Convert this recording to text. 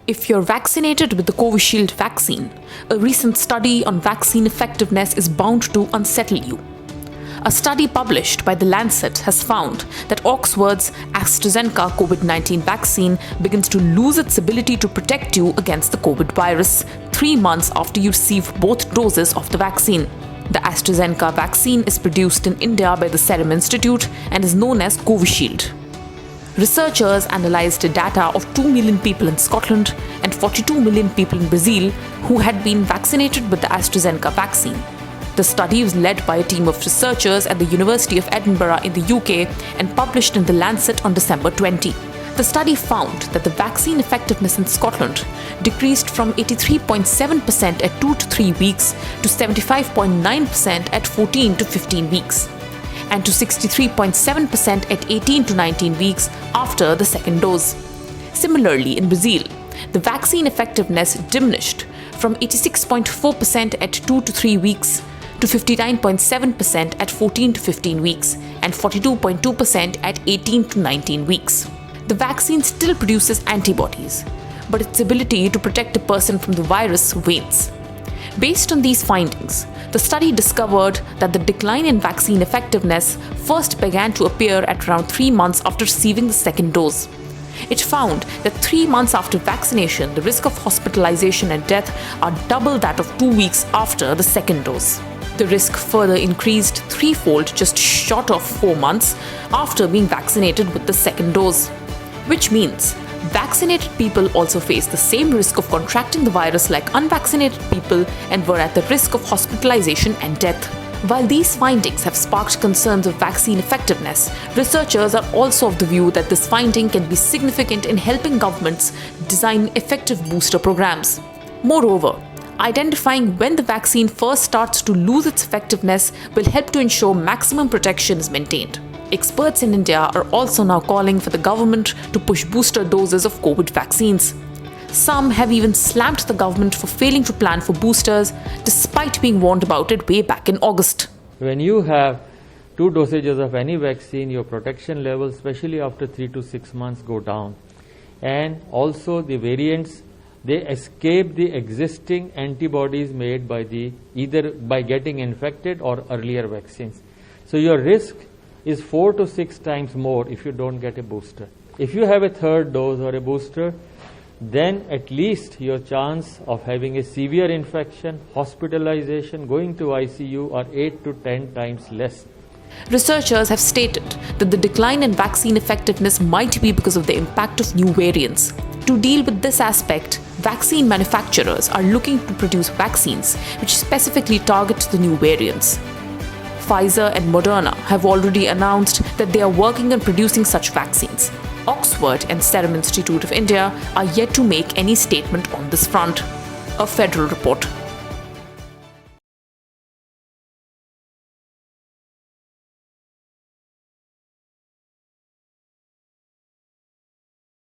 If you're vaccinated with the Covishield vaccine, a recent study on vaccine effectiveness is bound to unsettle you. A study published by the Lancet has found that Oxford's AstraZeneca COVID-19 vaccine begins to lose its ability to protect you against the COVID virus 3 months after you receive both doses of the vaccine. The AstraZeneca vaccine is produced in India by the Serum Institute and is known as Covishield. Researchers analysed data of 2 million people in Scotland and 42 million people in Brazil who had been vaccinated with the AstraZeneca vaccine. The study was led by a team of researchers at the University of Edinburgh in the UK and published in the Lancet on December 20. The study found that the vaccine effectiveness in Scotland decreased from 83.7% at 2 to 3 weeks to 75.9% at 14 to 15 weeks, and to 63.7% at 18 to 19 weeks after the second dose. Similarly, in Brazil, the vaccine effectiveness diminished from 86.4% at 2 to 3 weeks to 59.7% at 14 to 15 weeks and 42.2% at 18 to 19 weeks. The vaccine still produces antibodies, but its ability to protect a person from the virus wanes. Based on these findings, the study discovered that the decline in vaccine effectiveness first began to appear at around 3 months after receiving the second dose. It found that 3 months after vaccination, the risk of hospitalization and death are double that of 2 weeks after the second dose. The risk further increased threefold just short of 4 months after being vaccinated with the second dose, which means vaccinated people also face the same risk of contracting the virus like unvaccinated people and were at the risk of hospitalization and death. While these findings have sparked concerns of vaccine effectiveness, researchers are also of the view that this finding can be significant in helping governments design effective booster programs. Moreover, identifying when the vaccine first starts to lose its effectiveness will help to ensure maximum protection is maintained. Experts in India are also now calling for the government to push booster doses of COVID vaccines. Some have even slammed the government for failing to plan for boosters, despite being warned about it way back in August. When you have 2 dosages of any vaccine, your protection levels, especially after 3 to 6 months, go down. And also the variants, they escape the existing antibodies made by either by getting infected or earlier vaccines. So your risk is 4 to 6 times more if you don't get a booster. If you have a third dose or a booster, then at least your chance of having a severe infection, hospitalization, going to ICU are 8 to 10 times less. Researchers have stated that the decline in vaccine effectiveness might be because of the impact of new variants. To deal with this aspect, vaccine manufacturers are looking to produce vaccines which specifically target the new variants. Pfizer and Moderna have already announced that they are working on producing such vaccines. Oxford and Serum Institute of India are yet to make any statement on this front. A Federal Report.